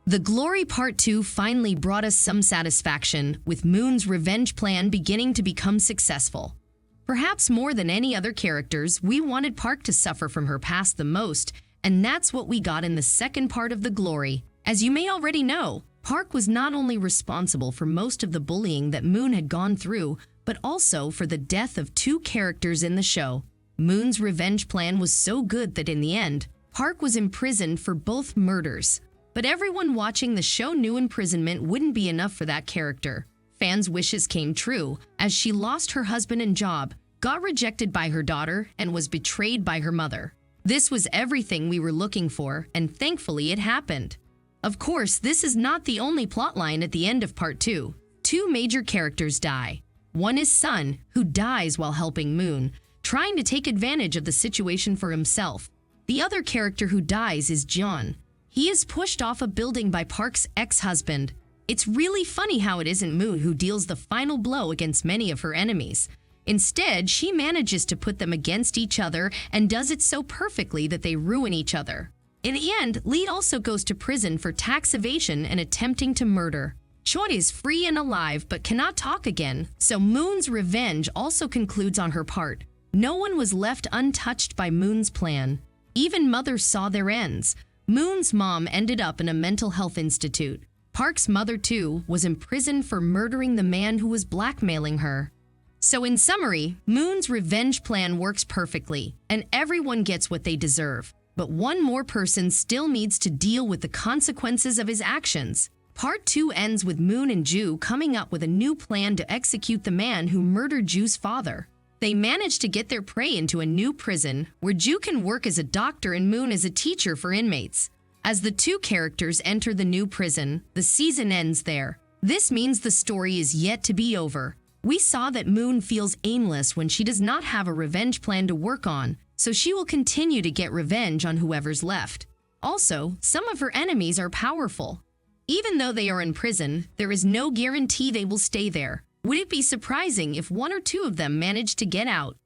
The Glory Part 2 finally brought us some satisfaction, with Moon's revenge plan beginning to become successful. Perhaps more than any other characters, we wanted Park to suffer from her past the most, and that's what we got in the second part of The Glory. As you may already know, Park was not only responsible for most of the bullying that Moon had gone through, but also for the death of two characters in the show. Moon's revenge plan was so good that in the end, Park was imprisoned for both murders. But everyone watching the show knew imprisonment wouldn't be enough for that character. Fans' wishes came true, as she lost her husband and job, got rejected by her daughter, and was betrayed by her mother. This was everything we were looking for, and thankfully it happened. Of course, this is not the only plotline at the end of Part 2. Two major characters die. One is Sun, who dies while helping Moon, trying to take advantage of the situation for himself. The other character who dies is John. He is pushed off a building by Park's ex-husband. It's really funny how it isn't Moon who deals the final blow against many of her enemies. Instead, she manages to put them against each other and does it so perfectly that they ruin each other. In the end, Lee also goes to prison for tax evasion and attempting to murder. Choi is free and alive but cannot talk again, so Moon's revenge also concludes on her part. No one was left untouched by Moon's plan. Even mothers saw their ends. Moon's mom ended up in a mental health institute. Park's mother, too, was imprisoned for murdering the man who was blackmailing her. So in summary, Moon's revenge plan works perfectly, and everyone gets what they deserve. But one more person still needs to deal with the consequences of his actions. Part 2 ends with Moon and Ju coming up with a new plan to execute the man who murdered Ju's father. They manage to get their prey into a new prison, where Ju can work as a doctor and Moon as a teacher for inmates. As the two characters enter the new prison, the season ends there. This means the story is yet to be over. We saw that Moon feels aimless when she does not have a revenge plan to work on, so she will continue to get revenge on whoever's left. Also, some of her enemies are powerful. Even though they are in prison, there is no guarantee they will stay there. Would it be surprising if one or two of them managed to get out?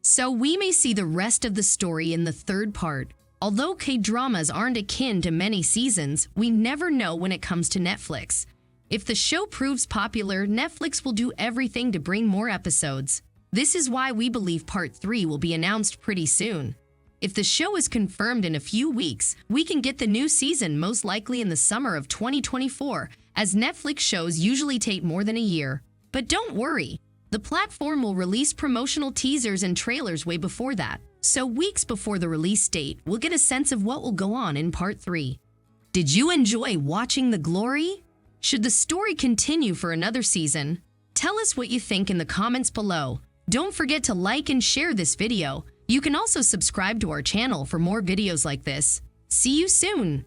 So we may see the rest of the story in the third part. Although K-dramas aren't akin to many seasons, we never know when it comes to Netflix. If the show proves popular, Netflix will do everything to bring more episodes. This is why we believe Part 3 will be announced pretty soon. If the show is confirmed in a few weeks, we can get the new season most likely in the summer of 2024, as Netflix shows usually take more than a year. But don't worry, the platform will release promotional teasers and trailers way before that. So weeks before the release date, we'll get a sense of what will go on in Part 3. Did you enjoy watching The Glory? Should the story continue for another season? Tell us what you think in the comments below. Don't forget to like and share this video. You can also subscribe to our channel for more videos like this. See you soon!